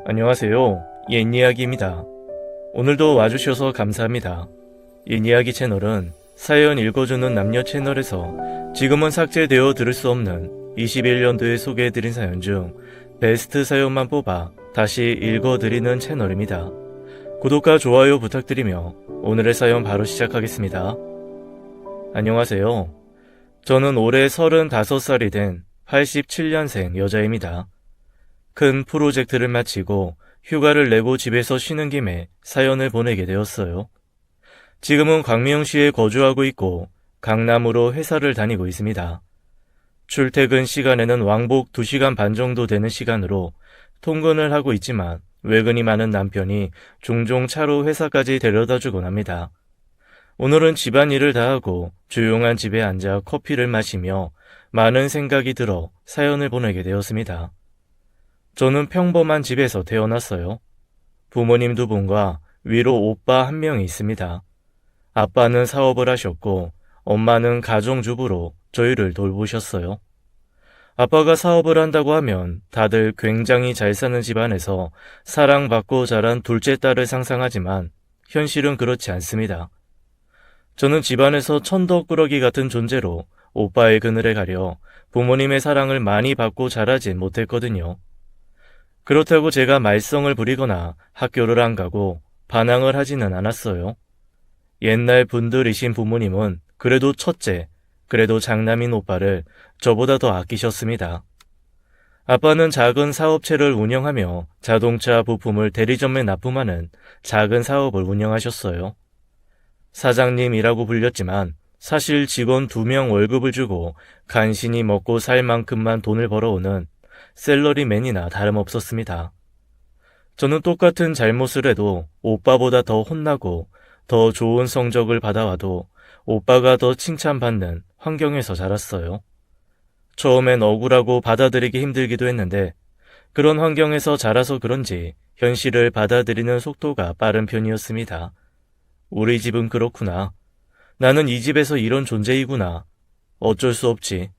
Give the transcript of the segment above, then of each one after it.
안녕하세요. 옛이야기입니다. 오늘도 와주셔서 감사합니다. 옛이야기 채널은 사연 읽어주는 남녀 채널에서 지금은 삭제되어 들을 수 없는 21년도에 소개해드린 사연 중 베스트 사연만 뽑아 다시 읽어드리는 채널입니다. 구독과 좋아요 부탁드리며 오늘의 사연 바로 시작하겠습니다. 안녕하세요. 저는 올해 35살이 된 87년생 여자입니다. 큰 프로젝트를 마치고 휴가를 내고 집에서 쉬는 김에 사연을 보내게 되었어요. 지금은 광명시에 거주하고 있고 강남으로 회사를 다니고 있습니다. 출퇴근 시간에는 왕복 2시간 반 정도 되는 시간으로 통근을 하고 있지만 외근이 많은 남편이 종종 차로 회사까지 데려다 주곤 합니다. 오늘은 집안일을 다 하고 조용한 집에 앉아 커피를 마시며 많은 생각이 들어 사연을 보내게 되었습니다. 저는 평범한 집에서 태어났어요. 부모님 두 분과 위로 오빠 한 명이 있습니다. 아빠는 사업을 하셨고 엄마는 가정주부로 저희를 돌보셨어요. 아빠가 사업을 한다고 하면 다들 굉장히 잘 사는 집안에서 사랑받고 자란 둘째 딸을 상상하지만 현실은 그렇지 않습니다. 저는 집안에서 천덕꾸러기 같은 존재로 오빠의 그늘에 가려 부모님의 사랑을 많이 받고 자라진 못했거든요. 그렇다고 제가 말썽을 부리거나 학교를 안 가고 반항을 하지는 않았어요. 옛날 분들이신 부모님은 그래도 첫째, 그래도 장남인 오빠를 저보다 더 아끼셨습니다. 아빠는 작은 사업체를 운영하며 자동차 부품을 대리점에 납품하는 작은 사업을 운영하셨어요. 사장님이라고 불렸지만 사실 직원 2명 월급을 주고 간신히 먹고 살 만큼만 돈을 벌어오는 샐러리맨이나 다름없었습니다. 저는 똑같은 잘못을 해도 오빠보다 더 혼나고 더 좋은 성적을 받아와도 오빠가 더 칭찬받는 환경에서 자랐어요. 처음엔 억울하고 받아들이기 힘들기도 했는데 그런 환경에서 자라서 그런지 현실을 받아들이는 속도가 빠른 편이었습니다. 우리 집은 그렇구나. 나는 이 집에서 이런 존재이구나. 어쩔 수 없지.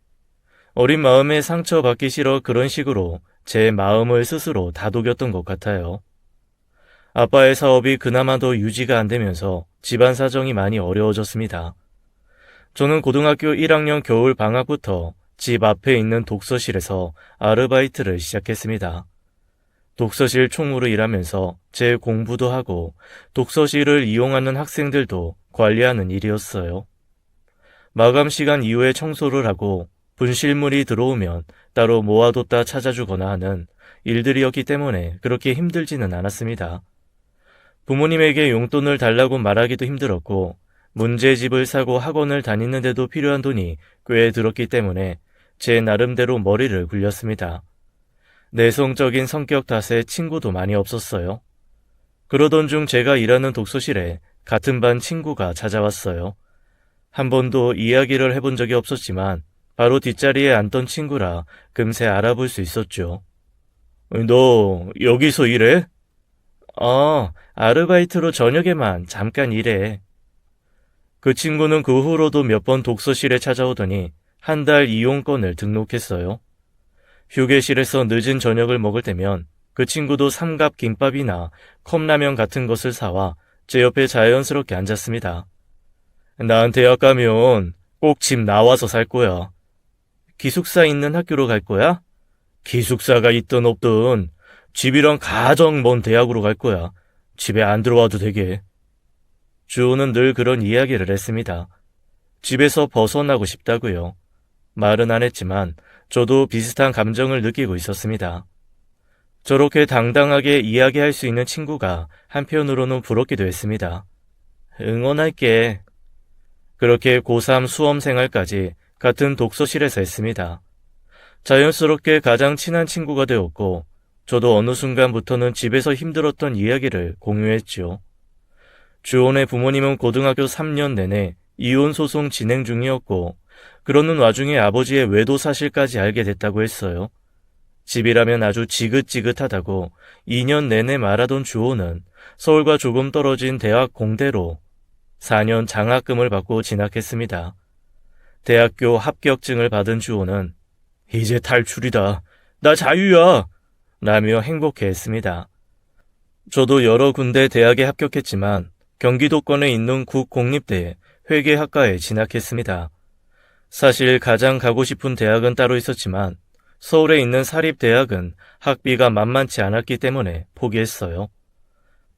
어린 마음에 상처받기 싫어 그런 식으로 제 마음을 스스로 다독였던 것 같아요. 아빠의 사업이 그나마 더 유지가 안 되면서 집안 사정이 많이 어려워졌습니다. 저는 고등학교 1학년 겨울 방학부터 집 앞에 있는 독서실에서 아르바이트를 시작했습니다. 독서실 총무로 일하면서 제 공부도 하고 독서실을 이용하는 학생들도 관리하는 일이었어요. 마감 시간 이후에 청소를 하고 분실물이 들어오면 따로 모아뒀다 찾아주거나 하는 일들이었기 때문에 그렇게 힘들지는 않았습니다. 부모님에게 용돈을 달라고 말하기도 힘들었고 문제집을 사고 학원을 다니는데도 필요한 돈이 꽤 들었기 때문에 제 나름대로 머리를 굴렸습니다. 내성적인 성격 탓에 친구도 많이 없었어요. 그러던 중 제가 일하는 독서실에 같은 반 친구가 찾아왔어요. 한 번도 이야기를 해본 적이 없었지만 바로 뒷자리에 앉던 친구라 금세 알아볼 수 있었죠. 너 여기서 일해? 아르바이트로 저녁에만 잠깐 일해. 그 친구는 그 후로도 몇 번 독서실에 찾아오더니 한 달 이용권을 등록했어요. 휴게실에서 늦은 저녁을 먹을 때면 그 친구도 삼갑김밥이나 컵라면 같은 것을 사와 제 옆에 자연스럽게 앉았습니다. 난 대학 가면 꼭 집 나와서 살 거야. 기숙사 있는 학교로 갈 거야? 기숙사가 있든 없든 집이랑 가정 먼 대학으로 갈 거야. 집에 안 들어와도 되게. 주호는 늘 그런 이야기를 했습니다. 집에서 벗어나고 싶다고요. 말은 안 했지만 저도 비슷한 감정을 느끼고 있었습니다. 저렇게 당당하게 이야기할 수 있는 친구가 한편으로는 부럽기도 했습니다. 응원할게. 그렇게 고3 수험 생활까지 같은 독서실에서 했습니다. 자연스럽게 가장 친한 친구가 되었고 저도 어느 순간부터는 집에서 힘들었던 이야기를 공유했죠. 주원의 부모님은 고등학교 3년 내내 이혼 소송 진행 중이었고 그러는 와중에 아버지의 외도 사실까지 알게 됐다고 했어요. 집이라면 아주 지긋지긋하다고 2년 내내 말하던 주호는 서울과 조금 떨어진 대학 공대로 4년 장학금을 받고 진학했습니다. 대학교 합격증을 받은 주호는 이제 탈출이다. 나 자유야. 라며 행복해했습니다. 저도 여러 군데 대학에 합격했지만 경기도권에 있는 국공립대 회계학과에 진학했습니다. 사실 가장 가고 싶은 대학은 따로 있었지만 서울에 있는 사립대학은 학비가 만만치 않았기 때문에 포기했어요.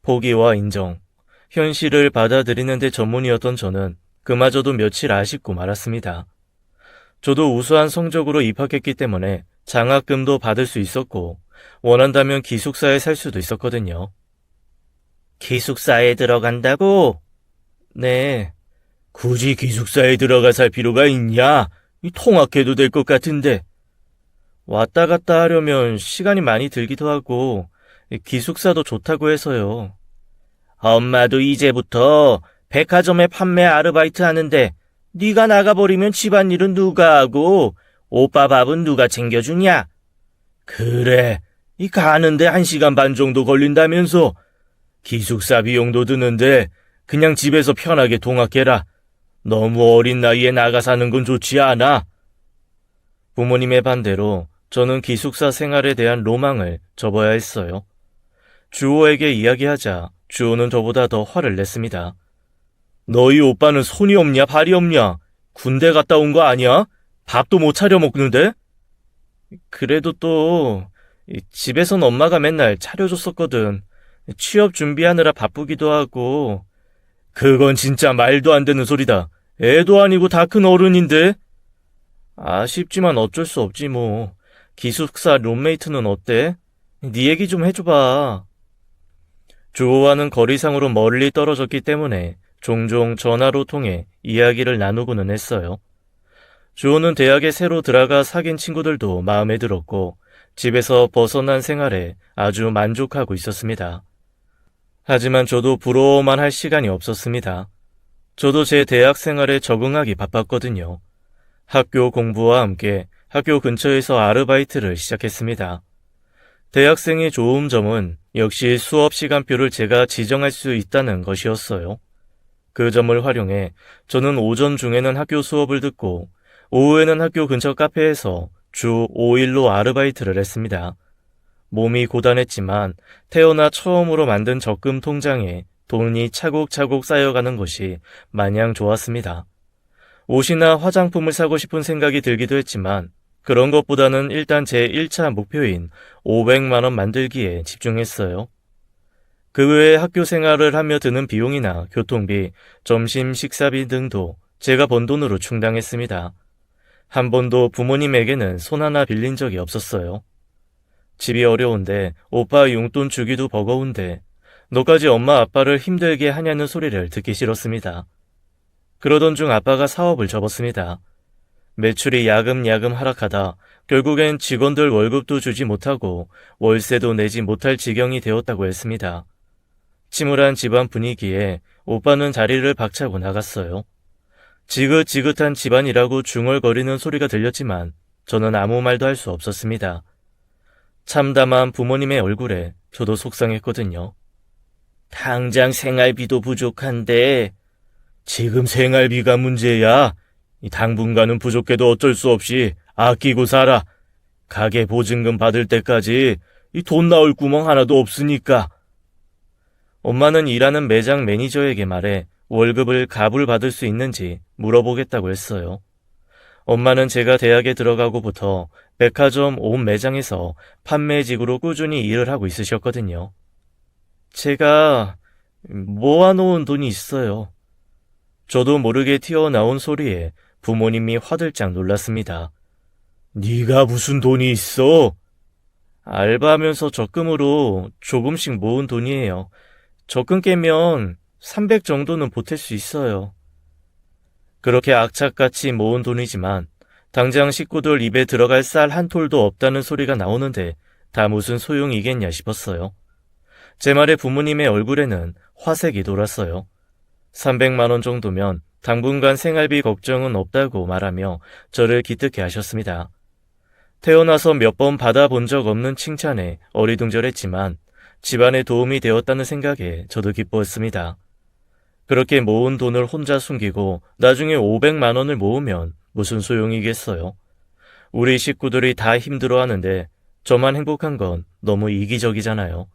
포기와 인정, 현실을 받아들이는 데 전문이었던 저는 그마저도 며칠 아쉽고 말았습니다. 저도 우수한 성적으로 입학했기 때문에 장학금도 받을 수 있었고 원한다면 기숙사에 살 수도 있었거든요. 기숙사에 들어간다고? 네. 굳이 기숙사에 들어가 살 필요가 있냐? 통학해도 될 것 같은데. 왔다 갔다 하려면 시간이 많이 들기도 하고 기숙사도 좋다고 해서요. 엄마도 이제부터 백화점에 판매 아르바이트 하는데 네가 나가버리면 집안일은 누가 하고 오빠 밥은 누가 챙겨주냐? 그래, 가는데 1시간 반 정도 걸린다면서. 기숙사 비용도 드는데 그냥 집에서 편하게 통학해라. 너무 어린 나이에 나가 사는 건 좋지 않아. 부모님의 반대로 저는 기숙사 생활에 대한 로망을 접어야 했어요. 주호에게 이야기하자 주호는 저보다 더 화를 냈습니다. 너희 오빠는 손이 없냐 발이 없냐? 군대 갔다 온 거 아니야? 밥도 못 차려 먹는데? 그래도 또 집에선 엄마가 맨날 차려줬었거든. 취업 준비하느라 바쁘기도 하고. 그건 진짜 말도 안 되는 소리다. 애도 아니고 다 큰 어른인데? 아쉽지만 어쩔 수 없지 뭐. 기숙사 룸메이트는 어때? 네 얘기 좀 해줘봐. 주호와는 거리상으로 멀리 떨어졌기 때문에 종종 전화로 통해 이야기를 나누고는 했어요. 주호는 대학에 새로 들어가 사귄 친구들도 마음에 들었고 집에서 벗어난 생활에 아주 만족하고 있었습니다. 하지만 저도 부러워만 할 시간이 없었습니다. 저도 제 대학 생활에 적응하기 바빴거든요. 학교 공부와 함께 학교 근처에서 아르바이트를 시작했습니다. 대학생의 좋은 점은 역시 수업 시간표를 제가 지정할 수 있다는 것이었어요. 그 점을 활용해 저는 오전 중에는 학교 수업을 듣고 오후에는 학교 근처 카페에서 주 5일로 아르바이트를 했습니다. 몸이 고단했지만 태어나 처음으로 만든 적금 통장에 돈이 차곡차곡 쌓여가는 것이 마냥 좋았습니다. 옷이나 화장품을 사고 싶은 생각이 들기도 했지만 그런 것보다는 일단 제 1차 목표인 500만 원 만들기에 집중했어요. 그 외에 학교 생활을 하며 드는 비용이나 교통비, 점심 식사비 등도 제가 번 돈으로 충당했습니다. 한 번도 부모님에게는 손 하나 빌린 적이 없었어요. 집이 어려운데 오빠 용돈 주기도 버거운데 너까지 엄마 아빠를 힘들게 하냐는 소리를 듣기 싫었습니다. 그러던 중 아빠가 사업을 접었습니다. 매출이 야금야금 하락하다 결국엔 직원들 월급도 주지 못하고 월세도 내지 못할 지경이 되었다고 했습니다. 침울한 집안 분위기에 오빠는 자리를 박차고 나갔어요. 지긋지긋한 집안이라고 중얼거리는 소리가 들렸지만 저는 아무 말도 할 수 없었습니다. 참담한 부모님의 얼굴에 저도 속상했거든요. 당장 생활비도 부족한데. 지금 생활비가 문제야. 당분간은 부족해도 어쩔 수 없이 아끼고 살아. 가게 보증금 받을 때까지 돈 나올 구멍 하나도 없으니까. 엄마는 일하는 매장 매니저에게 말해 월급을 갑을 받을 수 있는지 물어보겠다고 했어요. 엄마는 제가 대학에 들어가고부터 백화점 온 매장에서 판매직으로 꾸준히 일을 하고 있으셨거든요. 제가 모아놓은 돈이 있어요. 저도 모르게 튀어나온 소리에 부모님이 화들짝 놀랐습니다. 네가 무슨 돈이 있어? 알바하면서 적금으로 조금씩 모은 돈이에요. 적금 깨면 300 정도는 보탤 수 있어요. 그렇게 악착같이 모은 돈이지만 당장 식구들 입에 들어갈 쌀 한 톨도 없다는 소리가 나오는데 다 무슨 소용이겠냐 싶었어요. 제 말에 부모님의 얼굴에는 화색이 돌았어요. 300만 원 정도면 당분간 생활비 걱정은 없다고 말하며 저를 기특해 하셨습니다. 태어나서 몇 번 받아본 적 없는 칭찬에 어리둥절했지만 집안에 도움이 되었다는 생각에 저도 기뻤습니다. 그렇게 모은 돈을 혼자 숨기고 나중에 500만 원을 모으면 무슨 소용이겠어요. 우리 식구들이 다 힘들어하는데 저만 행복한 건 너무 이기적이잖아요.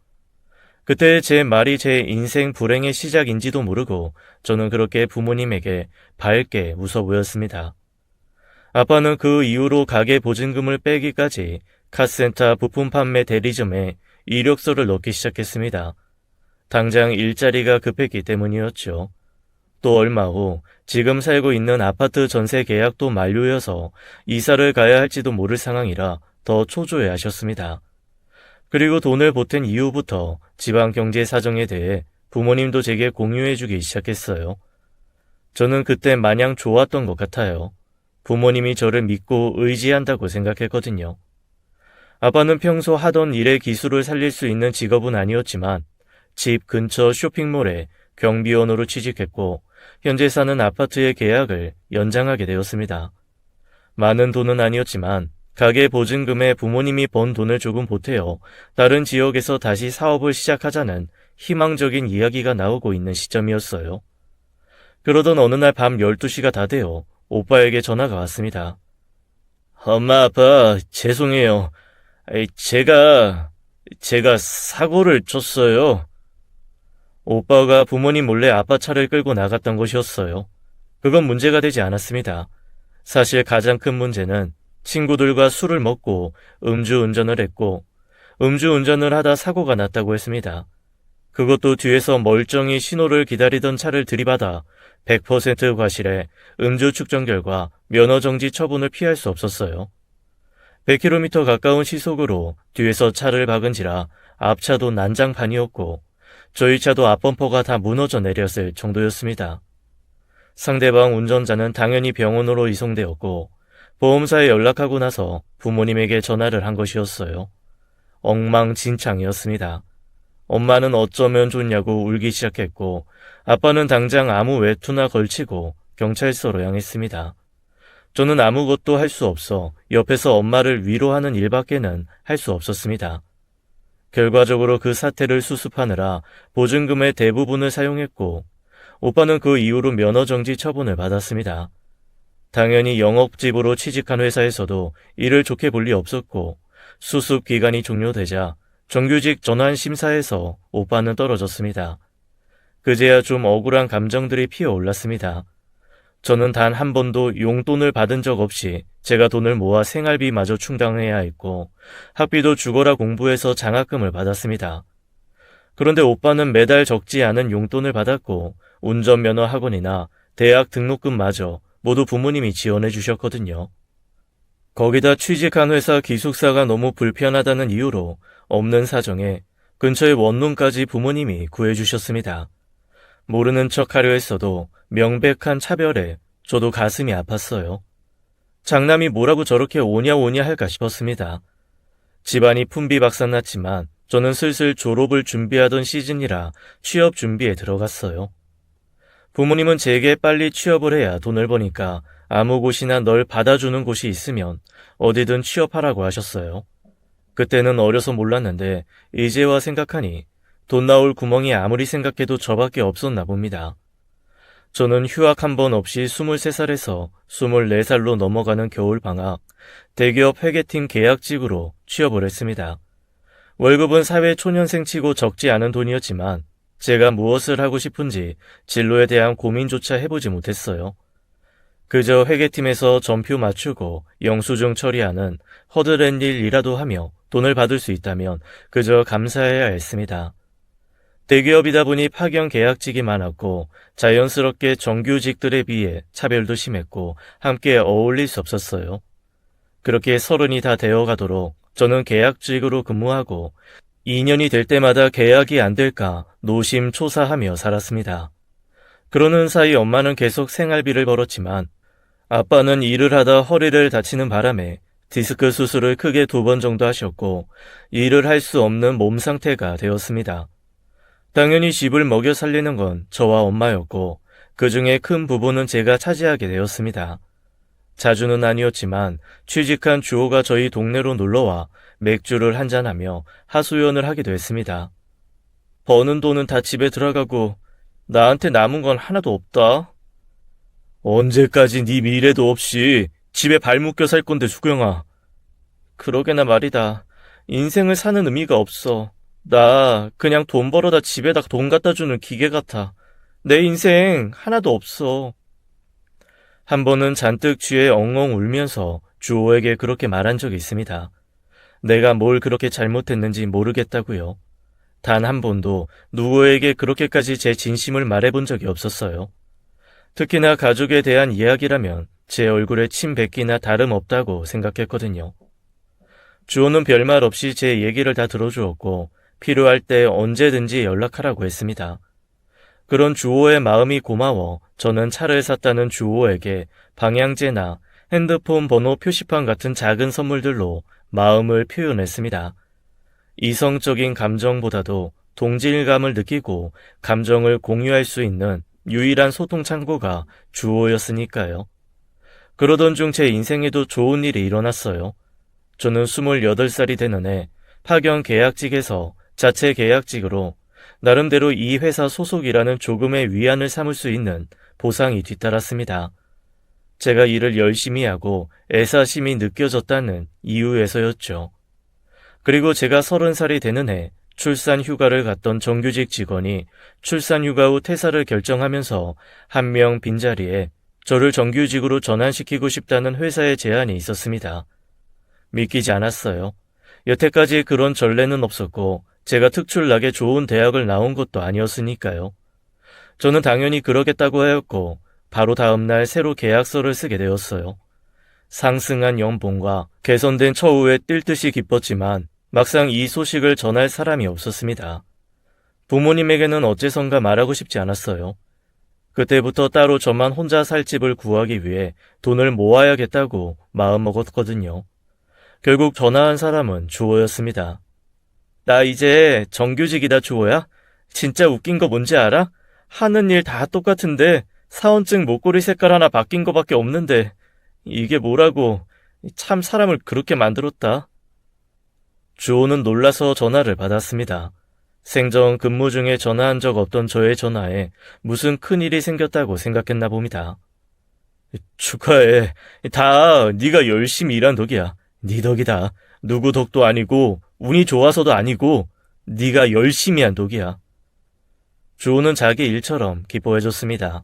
그때 제 말이 제 인생 불행의 시작인지도 모르고 저는 그렇게 부모님에게 밝게 웃어 보였습니다. 아빠는 그 이후로 가게 보증금을 빼기까지 카센터 부품 판매 대리점에 이력서를 넣기 시작했습니다. 당장 일자리가 급했기 때문이었죠. 또 얼마 후 지금 살고 있는 아파트 전세 계약도 만료여서 이사를 가야 할지도 모를 상황이라 더 초조해 하셨습니다. 그리고 돈을 보탠 이후부터 집안 경제 사정에 대해 부모님도 제게 공유해주기 시작했어요. 저는 그때 마냥 좋았던 것 같아요. 부모님이 저를 믿고 의지한다고 생각했거든요. 아빠는 평소 하던 일의 기술을 살릴 수 있는 직업은 아니었지만 집 근처 쇼핑몰에 경비원으로 취직했고 현재 사는 아파트의 계약을 연장하게 되었습니다. 많은 돈은 아니었지만 가게 보증금에 부모님이 번 돈을 조금 보태어 다른 지역에서 다시 사업을 시작하자는 희망적인 이야기가 나오고 있는 시점이었어요. 그러던 어느 날 밤 12시가 다 되어 오빠에게 전화가 왔습니다. 엄마, 아빠, 죄송해요. 제가 사고를 쳤어요. 오빠가 부모님 몰래 아빠 차를 끌고 나갔던 것이었어요. 그건 문제가 되지 않았습니다. 사실 가장 큰 문제는 친구들과 술을 먹고 음주운전을 했고 음주운전을 하다 사고가 났다고 했습니다. 그것도 뒤에서 멀쩡히 신호를 기다리던 차를 들이받아 100% 과실에 음주 측정 결과 면허정지 처분을 피할 수 없었어요. 100km 가까운 시속으로 뒤에서 차를 박은지라 앞차도 난장판이었고 저희 차도 앞범퍼가 다 무너져 내렸을 정도였습니다. 상대방 운전자는 당연히 병원으로 이송되었고 보험사에 연락하고 나서 부모님에게 전화를 한 것이었어요. 엉망진창이었습니다. 엄마는 어쩌면 좋냐고 울기 시작했고 아빠는 당장 아무 외투나 걸치고 경찰서로 향했습니다. 저는 아무것도 할 수 없어 옆에서 엄마를 위로하는 일밖에는 할 수 없었습니다. 결과적으로 그 사태를 수습하느라 보증금의 대부분을 사용했고 오빠는 그 이후로 면허정지 처분을 받았습니다. 당연히 영업집으로 취직한 회사에서도 일을 좋게 볼 리 없었고 수습 기간이 종료되자 정규직 전환 심사에서 오빠는 떨어졌습니다. 그제야 좀 억울한 감정들이 피어올랐습니다. 저는 단 한 번도 용돈을 받은 적 없이 제가 돈을 모아 생활비마저 충당해야 했고 학비도 죽어라 공부해서 장학금을 받았습니다. 그런데 오빠는 매달 적지 않은 용돈을 받았고 운전면허 학원이나 대학 등록금마저 모두 부모님이 지원해 주셨거든요. 거기다 취직한 회사 기숙사가 너무 불편하다는 이유로 없는 사정에 근처의 원룸까지 부모님이 구해주셨습니다. 모르는 척하려 했어도 명백한 차별에 저도 가슴이 아팠어요. 장남이 뭐라고 저렇게 오냐 할까 싶었습니다. 집안이 풍비박산났지만 저는 슬슬 졸업을 준비하던 시즌이라 취업 준비에 들어갔어요. 부모님은 제게 빨리 취업을 해야 돈을 버니까 아무 곳이나 널 받아주는 곳이 있으면 어디든 취업하라고 하셨어요. 그때는 어려서 몰랐는데 이제와 생각하니 돈 나올 구멍이 아무리 생각해도 저밖에 없었나 봅니다. 저는 휴학 한 번 없이 23살에서 24살로 넘어가는 겨울방학 대기업 회계팀 계약직으로 취업을 했습니다. 월급은 사회 초년생치고 적지 않은 돈이었지만 제가 무엇을 하고 싶은지 진로에 대한 고민조차 해보지 못했어요. 그저 회계팀에서 전표 맞추고 영수증 처리하는 허드렛 일이라도 하며 돈을 받을 수 있다면 그저 감사해야 했습니다. 대기업이다 보니 파견 계약직이 많았고 자연스럽게 정규직들에 비해 차별도 심했고 함께 어울릴 수 없었어요. 그렇게 30이 다 되어가도록 저는 계약직으로 근무하고 2년이 될 때마다 계약이 안 될까 노심초사하며 살았습니다. 그러는 사이 엄마는 계속 생활비를 벌었지만 아빠는 일을 하다 허리를 다치는 바람에 디스크 수술을 크게 2번 정도 하셨고 일을 할 수 없는 몸 상태가 되었습니다. 당연히 집을 먹여 살리는 건 저와 엄마였고 그 중에 큰 부분은 제가 차지하게 되었습니다. 자주는 아니었지만 취직한 주호가 저희 동네로 놀러와 맥주를 한잔하며 하소연을 하기도 했습니다. 버는 돈은 다 집에 들어가고 나한테 남은 건 하나도 없다. 언제까지 네 미래도 없이 집에 발 묶여 살 건데 수경아. 그러게나 말이다. 인생을 사는 의미가 없어. 나 그냥 돈 벌어다 집에다 돈 갖다 주는 기계 같아. 내 인생 하나도 없어. 한 번은 잔뜩 취해 엉엉 울면서 주호에게 그렇게 말한 적이 있습니다. 내가 뭘 그렇게 잘못했는지 모르겠다고요. 단 한 번도 누구에게 그렇게까지 제 진심을 말해본 적이 없었어요. 특히나 가족에 대한 이야기라면 제 얼굴에 침 뱉기나 다름없다고 생각했거든요. 주호는 별말 없이 제 얘기를 다 들어주었고 필요할 때 언제든지 연락하라고 했습니다. 그런 주호의 마음이 고마워 저는 차를 샀다는 주호에게 방향제나 핸드폰 번호 표시판 같은 작은 선물들로 마음을 표현했습니다. 이성적인 감정보다도 동질감을 느끼고 감정을 공유할 수 있는 유일한 소통 창구가 주호였으니까요. 그러던 중 제 인생에도 좋은 일이 일어났어요. 저는 28살이 되는 해 파견 계약직에서 자체 계약직으로 나름대로 이 회사 소속이라는 조금의 위안을 삼을 수 있는 보상이 뒤따랐습니다. 제가 일을 열심히 하고 애사심이 느껴졌다는 이유에서였죠. 그리고 제가 30살이 되는 해 출산 휴가를 갔던 정규직 직원이 출산 휴가 후 퇴사를 결정하면서 한 명 빈자리에 저를 정규직으로 전환시키고 싶다는 회사의 제안이 있었습니다. 믿기지 않았어요. 여태까지 그런 전례는 없었고 제가 특출나게 좋은 대학을 나온 것도 아니었으니까요. 저는 당연히 그러겠다고 하였고 바로 다음날 새로 계약서를 쓰게 되었어요. 상승한 연봉과 개선된 처우에 뛸 듯이 기뻤지만 막상 이 소식을 전할 사람이 없었습니다. 부모님에게는 어째선가 말하고 싶지 않았어요. 그때부터 따로 저만 혼자 살 집을 구하기 위해 돈을 모아야겠다고 마음먹었거든요. 결국 전화한 사람은 주호였습니다. 나 이제 정규직이다 주호야? 진짜 웃긴 거 뭔지 알아? 하는 일 다 똑같은데 사원증 목걸이 색깔 하나 바뀐 거밖에 없는데 이게 뭐라고. 참 사람을 그렇게 만들었다. 주호는 놀라서 전화를 받았습니다. 생전 근무 중에 전화한 적 없던 저의 전화에 무슨 큰일이 생겼다고 생각했나 봅니다. 축하해. 다 네가 열심히 일한 덕이야. 네 덕이다. 누구 덕도 아니고 운이 좋아서도 아니고 네가 열심히 한 덕이야. 주호는 자기 일처럼 기뻐해줬습니다.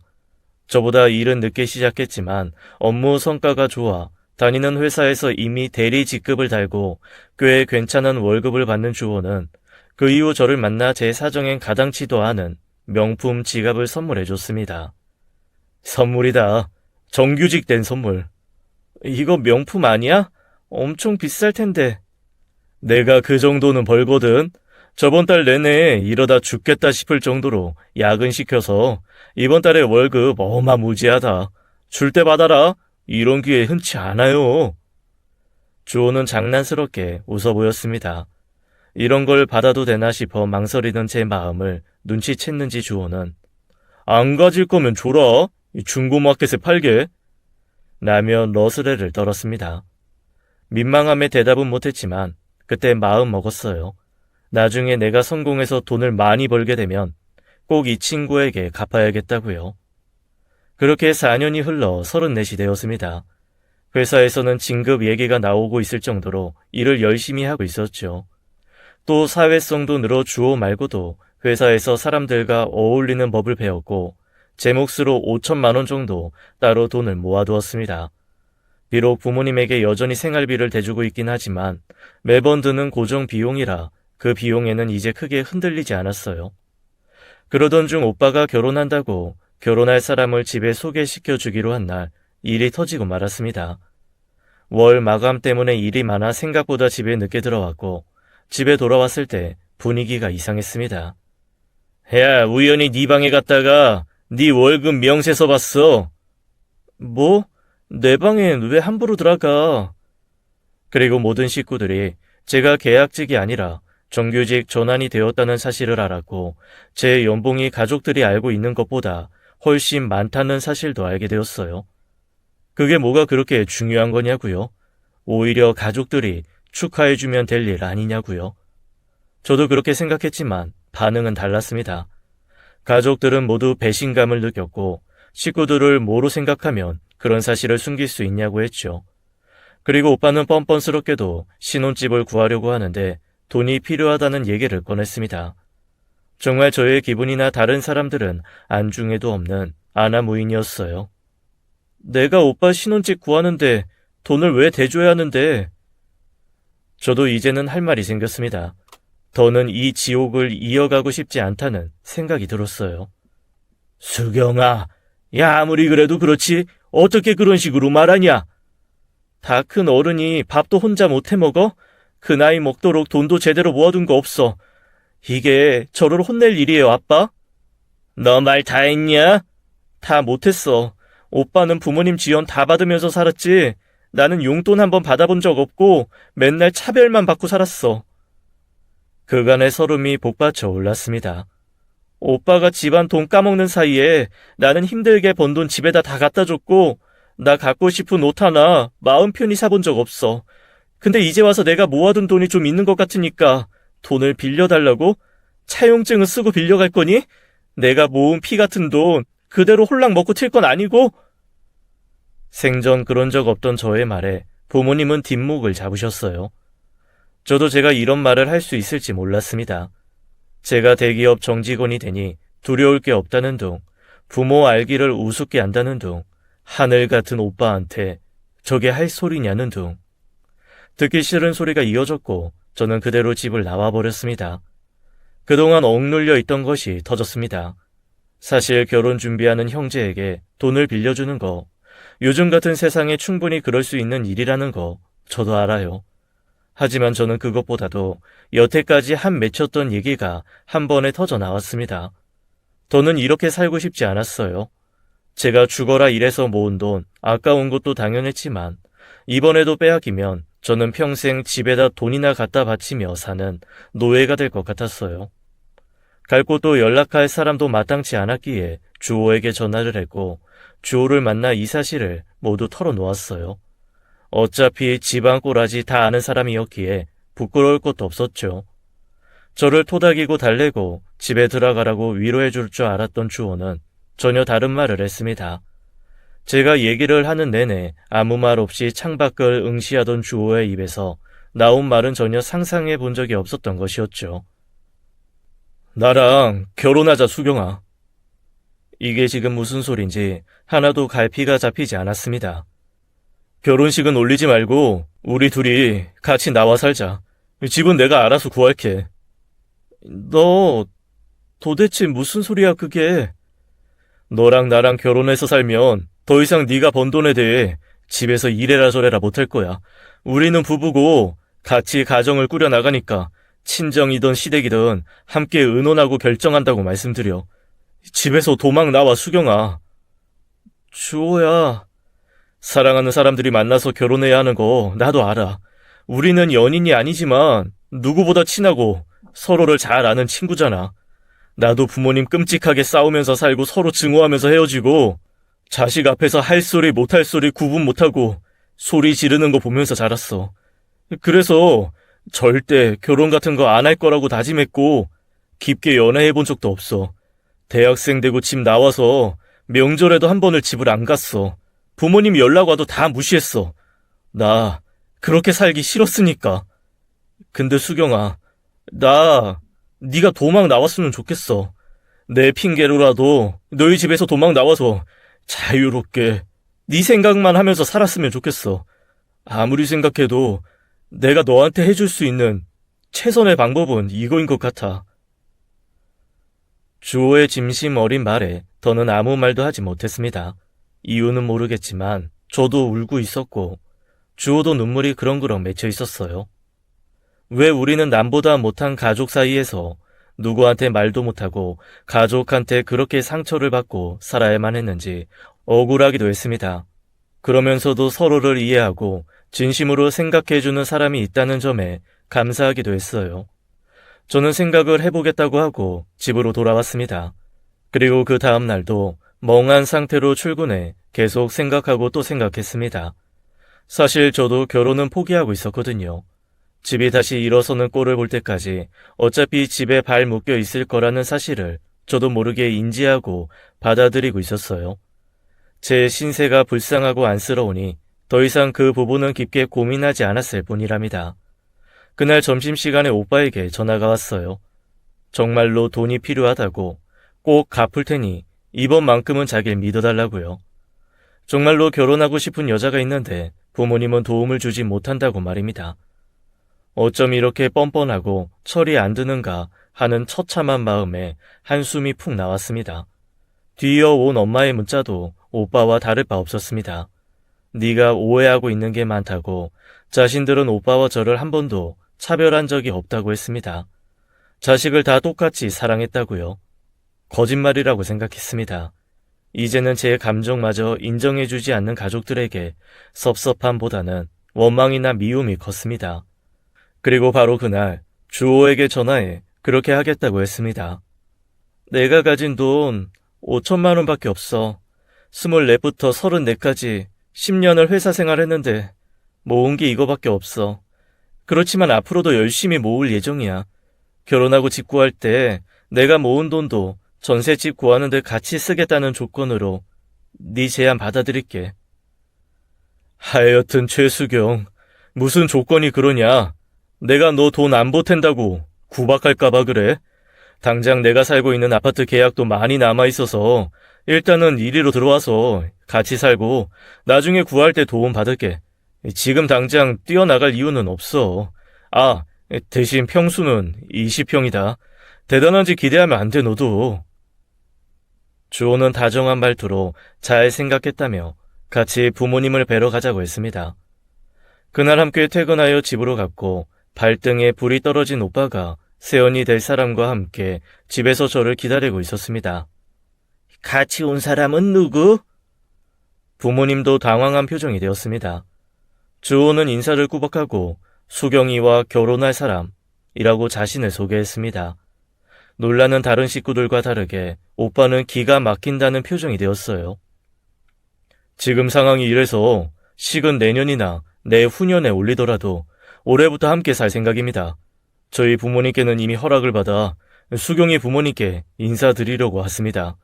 저보다 일은 늦게 시작했지만 업무 성과가 좋아 다니는 회사에서 이미 대리 직급을 달고 꽤 괜찮은 월급을 받는 주호는 그 이후 저를 만나 제 사정엔 가당치도 않은 명품 지갑을 선물해줬습니다. 선물이다. 정규직 된 선물. 이거 명품 아니야? 엄청 비쌀 텐데. 내가 그 정도는 벌거든. 저번 달 내내 이러다 죽겠다 싶을 정도로 야근시켜서 이번 달에 월급 어마무지하다. 줄 때 받아라. 이런 기회 흔치 않아요. 주호는 장난스럽게 웃어 보였습니다. 이런 걸 받아도 되나 싶어 망설이던 제 마음을 눈치챘는지 주호는 안 가질 거면 줘라. 중고마켓에 팔게. 라며 러스레를 떨었습니다. 민망함에 대답은 못했지만 그때 마음 먹었어요. 나중에 내가 성공해서 돈을 많이 벌게 되면 꼭 이 친구에게 갚아야겠다고요. 그렇게 4년이 흘러 34이 되었습니다. 회사에서는 진급 얘기가 나오고 있을 정도로 일을 열심히 하고 있었죠. 또 사회성도 늘어 주호 말고도 회사에서 사람들과 어울리는 법을 배웠고 제 몫으로 5천만 원 정도 따로 돈을 모아두었습니다. 비록 부모님에게 여전히 생활비를 대주고 있긴 하지만 매번 드는 고정 비용이라 그 비용에는 이제 크게 흔들리지 않았어요. 그러던 중 오빠가 결혼한다고 결혼할 사람을 집에 소개시켜 주기로 한 날 일이 터지고 말았습니다. 월 마감 때문에 일이 많아 생각보다 집에 늦게 들어왔고 집에 돌아왔을 때 분위기가 이상했습니다. 야, 우연히 네 방에 갔다가 네 월급 명세서 봤어. 뭐? 내 방엔 왜 함부로 들어가? 그리고 모든 식구들이 제가 계약직이 아니라 정규직 전환이 되었다는 사실을 알았고 제 연봉이 가족들이 알고 있는 것보다 훨씬 많다는 사실도 알게 되었어요. 그게 뭐가 그렇게 중요한 거냐고요? 오히려 가족들이 축하해주면 될 일 아니냐고요? 저도 그렇게 생각했지만 반응은 달랐습니다. 가족들은 모두 배신감을 느꼈고 식구들을 뭐로 생각하면 그런 사실을 숨길 수 있냐고 했죠. 그리고 오빠는 뻔뻔스럽게도 신혼집을 구하려고 하는데 돈이 필요하다는 얘기를 꺼냈습니다. 정말 저의 기분이나 다른 사람들은 안중에도 없는 아나무인이었어요. 내가 오빠 신혼집 구하는데 돈을 왜 대줘야 하는데? 저도 이제는 할 말이 생겼습니다. 더는 이 지옥을 이어가고 싶지 않다는 생각이 들었어요. 수경아, 야 아무리 그래도 그렇지 어떻게 그런 식으로 말하냐? 다 큰 어른이 밥도 혼자 못해 먹어? 그 나이 먹도록 돈도 제대로 모아둔 거 없어. 이게 저를 혼낼 일이에요, 아빠? 너 말 다 했냐? 다 못했어. 오빠는 부모님 지원 다 받으면서 살았지. 나는 용돈 한번 받아본 적 없고 맨날 차별만 받고 살았어. 그간의 서름이 복받쳐 올랐습니다. 오빠가 집안 돈 까먹는 사이에 나는 힘들게 번 돈 집에다 다 갖다 줬고 나 갖고 싶은 옷 하나 마음 편히 사본 적 없어. 근데 이제 와서 내가 모아둔 돈이 좀 있는 것 같으니까 돈을 빌려달라고? 차용증은 쓰고 빌려갈 거니? 내가 모은 피 같은 돈 그대로 홀랑 먹고 튈 건 아니고? 생전 그런 적 없던 저의 말에 부모님은 뒷목을 잡으셨어요. 저도 제가 이런 말을 할 수 있을지 몰랐습니다. 제가 대기업 정직원이 되니 두려울 게 없다는 둥, 부모 알기를 우습게 한다는 둥, 하늘 같은 오빠한테 저게 할 소리냐는 둥. 듣기 싫은 소리가 이어졌고 저는 그대로 집을 나와버렸습니다. 그동안 억눌려 있던 것이 터졌습니다. 사실 결혼 준비하는 형제에게 돈을 빌려주는 거, 요즘 같은 세상에 충분히 그럴 수 있는 일이라는 거 저도 알아요. 하지만 저는 그것보다도 여태까지 한 맺혔던 얘기가 한 번에 터져 나왔습니다. 더는 이렇게 살고 싶지 않았어요. 제가 죽어라 일해서 모은 돈 아까운 것도 당연했지만 이번에도 빼앗기면 저는 평생 집에다 돈이나 갖다 바치며 사는 노예가 될 것 같았어요. 갈 곳도 연락할 사람도 마땅치 않았기에 주호에게 전화를 했고 주호를 만나 이 사실을 모두 털어놓았어요. 어차피 집안 꼬라지 다 아는 사람이었기에 부끄러울 것도 없었죠. 저를 토닥이고 달래고 집에 들어가라고 위로해 줄 줄 알았던 주호는 전혀 다른 말을 했습니다. 제가 얘기를 하는 내내 아무 말 없이 창밖을 응시하던 주호의 입에서 나온 말은 전혀 상상해 본 적이 없었던 것이었죠. 나랑 결혼하자, 수경아. 이게 지금 무슨 소린지 하나도 갈피가 잡히지 않았습니다. 결혼식은 올리지 말고 우리 둘이 같이 나와 살자. 집은 내가 알아서 구할게. 너 도대체 무슨 소리야 그게? 너랑 나랑 결혼해서 살면 더 이상 네가 번 돈에 대해 집에서 이래라 저래라 못할 거야. 우리는 부부고 같이 가정을 꾸려나가니까 친정이든 시댁이든 함께 의논하고 결정한다고 말씀드려. 집에서 도망 나와, 수경아. 주호야, 사랑하는 사람들이 만나서 결혼해야 하는 거 나도 알아. 우리는 연인이 아니지만 누구보다 친하고 서로를 잘 아는 친구잖아. 나도 부모님 끔찍하게 싸우면서 살고 서로 증오하면서 헤어지고 자식 앞에서 할 소리 못할 소리 구분 못하고 소리 지르는 거 보면서 자랐어. 그래서 절대 결혼 같은 거 안 할 거라고 다짐했고 깊게 연애해본 적도 없어. 대학생 되고 집 나와서 명절에도 한 번을 집을 안 갔어. 부모님 연락 와도 다 무시했어. 나 그렇게 살기 싫었으니까. 근데 수경아, 네가 도망 나왔으면 좋겠어. 내 핑계로라도 너희 집에서 도망 나와서 자유롭게 네 생각만 하면서 살았으면 좋겠어. 아무리 생각해도 내가 너한테 해줄 수 있는 최선의 방법은 이거인 것 같아. 주호의 진심 어린 말에 더는 아무 말도 하지 못했습니다. 이유는 모르겠지만 저도 울고 있었고 주호도 눈물이 그렁그렁 맺혀 있었어요. 왜 우리는 남보다 못한 가족 사이에서 누구한테 말도 못하고 가족한테 그렇게 상처를 받고 살아야만 했는지 억울하기도 했습니다. 그러면서도 서로를 이해하고 진심으로 생각해주는 사람이 있다는 점에 감사하기도 했어요. 저는 생각을 해보겠다고 하고 집으로 돌아왔습니다. 그리고 그 다음 날도 멍한 상태로 출근해 계속 생각하고 또 생각했습니다. 사실 저도 결혼은 포기하고 있었거든요. 집이 다시 일어서는 꼴을 볼 때까지 어차피 집에 발 묶여 있을 거라는 사실을 저도 모르게 인지하고 받아들이고 있었어요. 제 신세가 불쌍하고 안쓰러우니 더 이상 그 부분은 깊게 고민하지 않았을 뿐이랍니다. 그날 점심시간에 오빠에게 전화가 왔어요. 정말로 돈이 필요하다고 꼭 갚을 테니 이번만큼은 자길 믿어달라고요. 정말로 결혼하고 싶은 여자가 있는데 부모님은 도움을 주지 못한다고 말입니다. 어쩜 이렇게 뻔뻔하고 철이 안 드는가 하는 처참한 마음에 한숨이 푹 나왔습니다. 뒤이어온 엄마의 문자도 오빠와 다를 바 없었습니다. 네가 오해하고 있는 게 많다고 자신들은 오빠와 저를 한 번도 차별한 적이 없다고 했습니다. 자식을 다 똑같이 사랑했다고요. 거짓말이라고 생각했습니다. 이제는 제 감정마저 인정해주지 않는 가족들에게 섭섭함보다는 원망이나 미움이 컸습니다. 그리고 바로 그날 주호에게 전화해 그렇게 하겠다고 했습니다. 내가 가진 돈 5천만 원밖에 없어. 24부터 34까지 10년을 회사 생활했는데 모은 게 이거밖에 없어. 그렇지만 앞으로도 열심히 모을 예정이야. 결혼하고 집 구할 때 내가 모은 돈도 전셋집 구하는데 같이 쓰겠다는 조건으로 네 제안 받아들일게. 하여튼 최수경, 무슨 조건이 그러냐? 내가 너 돈 안 보탠다고 구박할까봐 그래? 당장 내가 살고 있는 아파트 계약도 많이 남아있어서 일단은 이리로 들어와서 같이 살고 나중에 구할 때 도움 받을게. 지금 당장 뛰어나갈 이유는 없어. 아, 대신 평수는 20평이다. 대단한지 기대하면 안 돼, 너도. 주호는 다정한 말투로 잘 생각했다며 같이 부모님을 뵈러 가자고 했습니다. 그날 함께 퇴근하여 집으로 갔고 발등에 불이 떨어진 오빠가 세연이 될 사람과 함께 집에서 저를 기다리고 있었습니다. 같이 온 사람은 누구? 부모님도 당황한 표정이 되었습니다. 주호는 인사를 꾸벅하고 수경이와 결혼할 사람이라고 자신을 소개했습니다. 놀라는 다른 식구들과 다르게 오빠는 기가 막힌다는 표정이 되었어요. 지금 상황이 이래서 식은 내년이나 내후년에 올리더라도 올해부터 함께 살 생각입니다. 저희 부모님께는 이미 허락을 받아 수경이 부모님께 인사드리려고 왔습니다.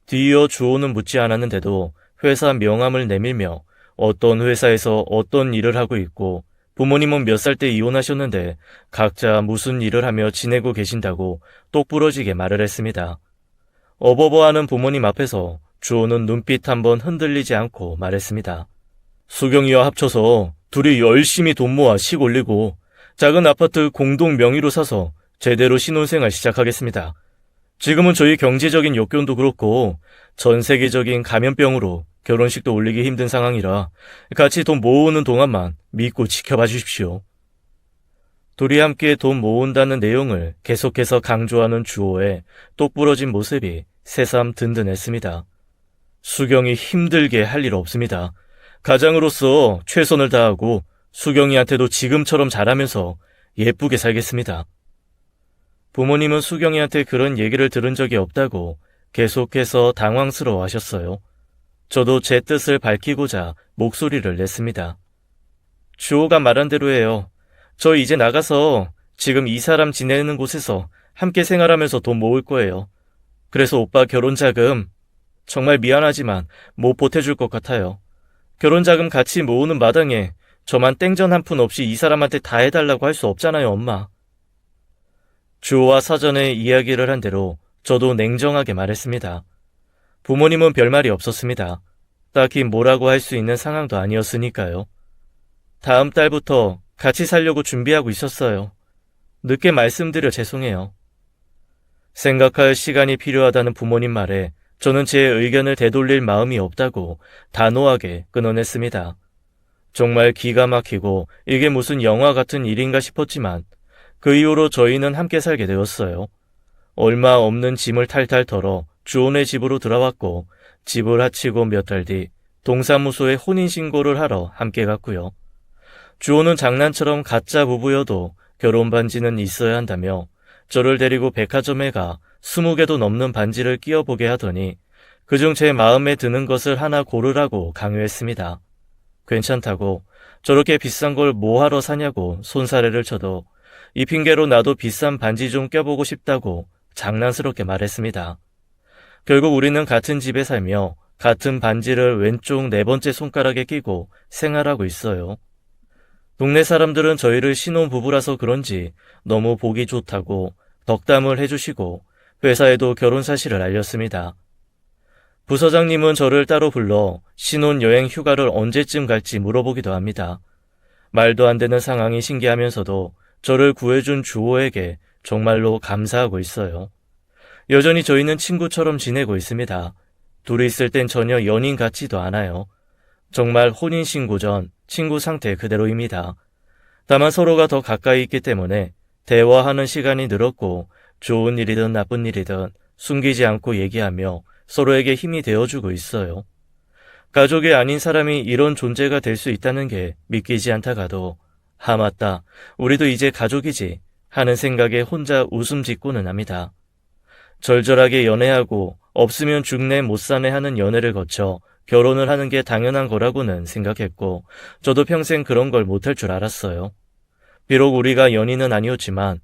뒤이어 주호는 묻지 않았는데도 회사 명함을 내밀며 어떤 회사에서 어떤 일을 하고 있고 부모님은 몇 살 때 이혼하셨는데 각자 무슨 일을 하며 지내고 계신다고 똑부러지게 말을 했습니다. 어버버하는 부모님 앞에서 주호는 눈빛 한번 흔들리지 않고 말했습니다. 수경이와 합쳐서 둘이 열심히 돈 모아 식 올리고 작은 아파트 공동 명의로 사서 제대로 신혼생활 시작하겠습니다. 지금은 저희 경제적인 여건도 그렇고 전 세계적인 감염병으로 결혼식도 올리기 힘든 상황이라 같이 돈 모으는 동안만 믿고 지켜봐 주십시오. 둘이 함께 돈 모은다는 내용을 계속해서 강조하는 주호의 똑부러진 모습이 새삼 든든했습니다. 수경이 힘들게 할 일 없습니다. 가장으로서 최선을 다하고 수경이한테도 지금처럼 잘하면서 예쁘게 살겠습니다. 부모님은 수경이한테 그런 얘기를 들은 적이 없다고 계속해서 당황스러워 하셨어요. 저도 제 뜻을 밝히고자 목소리를 냈습니다. 주호가 말한 대로 해요. 저 이제 나가서 지금 이 사람 지내는 곳에서 함께 생활하면서 돈 모을 거예요. 그래서 오빠 결혼자금 정말 미안하지만 못 보태줄 것 같아요. 결혼자금 같이 모으는 마당에 저만 땡전 한 푼 없이 이 사람한테 다 해달라고 할 수 없잖아요, 엄마. 주호와 사전에 이야기를 한 대로 저도 냉정하게 말했습니다. 부모님은 별말이 없었습니다. 딱히 뭐라고 할 수 있는 상황도 아니었으니까요. 다음 달부터 같이 살려고 준비하고 있었어요. 늦게 말씀드려 죄송해요. 생각할 시간이 필요하다는 부모님 말에 저는 제 의견을 되돌릴 마음이 없다고 단호하게 끊어냈습니다. 정말 기가 막히고 이게 무슨 영화 같은 일인가 싶었지만 그 이후로 저희는 함께 살게 되었어요. 얼마 없는 짐을 탈탈 털어 주호네 집으로 들어왔고 집을 하치고 몇 달 뒤 동사무소에 혼인신고를 하러 함께 갔고요. 주호는 장난처럼 가짜 부부여도 결혼 반지는 있어야 한다며 저를 데리고 백화점에 가 20개도 넘는 반지를 끼워보게 하더니 그중 제 마음에 드는 것을 하나 고르라고 강요했습니다. 괜찮다고 저렇게 비싼 걸 뭐하러 사냐고 손사래를 쳐도 이 핑계로 나도 비싼 반지 좀 껴보고 싶다고 장난스럽게 말했습니다. 결국 우리는 같은 집에 살며 같은 반지를 왼쪽 네 번째 손가락에 끼고 생활하고 있어요. 동네 사람들은 저희를 신혼부부라서 그런지 너무 보기 좋다고 덕담을 해주시고 회사에도 결혼 사실을 알렸습니다. 부서장님은 저를 따로 불러 신혼여행 휴가를 언제쯤 갈지 물어보기도 합니다. 말도 안 되는 상황이 신기하면서도 저를 구해준 주호에게 정말로 감사하고 있어요. 여전히 저희는 친구처럼 지내고 있습니다. 둘이 있을 땐 전혀 연인 같지도 않아요. 정말 혼인신고 전 친구 상태 그대로입니다. 다만 서로가 더 가까이 있기 때문에 대화하는 시간이 늘었고 좋은 일이든 나쁜 일이든 숨기지 않고 얘기하며 서로에게 힘이 되어주고 있어요. 가족이 아닌 사람이 이런 존재가 될 수 있다는 게 믿기지 않다가도 맞다. 우리도 이제 가족이지 하는 생각에 혼자 웃음 짓고는 합니다. 절절하게 연애하고 없으면 죽네 못 사네 하는 연애를 거쳐 결혼을 하는 게 당연한 거라고는 생각했고 저도 평생 그런 걸 못할 줄 알았어요. 비록 우리가 연인은 아니었지만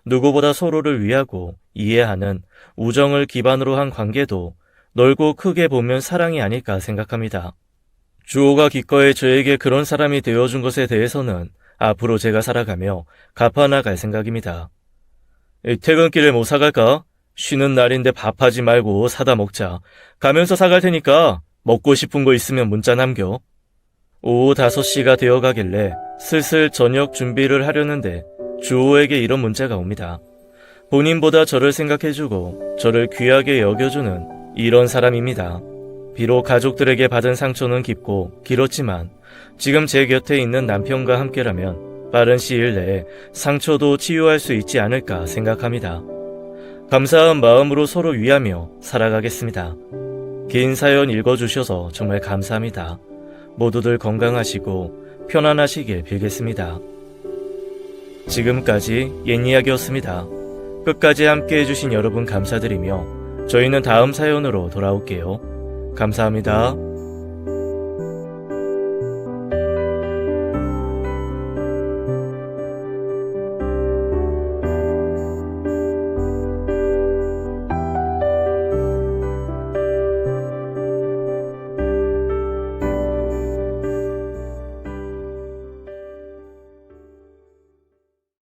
누구보다 서로를 위하고 이해하는 우정을 기반으로 한 관계도 넓고 크게 보면 사랑이 아닐까 생각합니다. 주호가 기꺼이 저에게 그런 사람이 되어준 것에 대해서는 앞으로 제가 살아가며 갚아나갈 생각입니다. 퇴근길에 뭐 사갈까? 쉬는 날인데 밥하지 말고 사다 먹자. 가면서 사갈 테니까 먹고 싶은 거 있으면 문자 남겨. 오후 5시가 되어가길래 슬슬 저녁 준비를 하려는데 주호에게 이런 문자가 옵니다. 본인보다 저를 생각해주고 저를 귀하게 여겨주는 이런 사람입니다. 비록 가족들에게 받은 상처는 깊고 길었지만 지금 제 곁에 있는 남편과 함께라면 빠른 시일 내에 상처도 치유할 수 있지 않을까 생각합니다. 감사한 마음으로 서로 위하며 살아가겠습니다. 긴 사연 읽어주셔서 정말 감사합니다. 모두들 건강하시고 편안하시길 빌겠습니다. 지금까지 옛이야기였습니다. 끝까지 함께 해주신 여러분 감사드리며 저희는 다음 사연으로 돌아올게요. 감사합니다.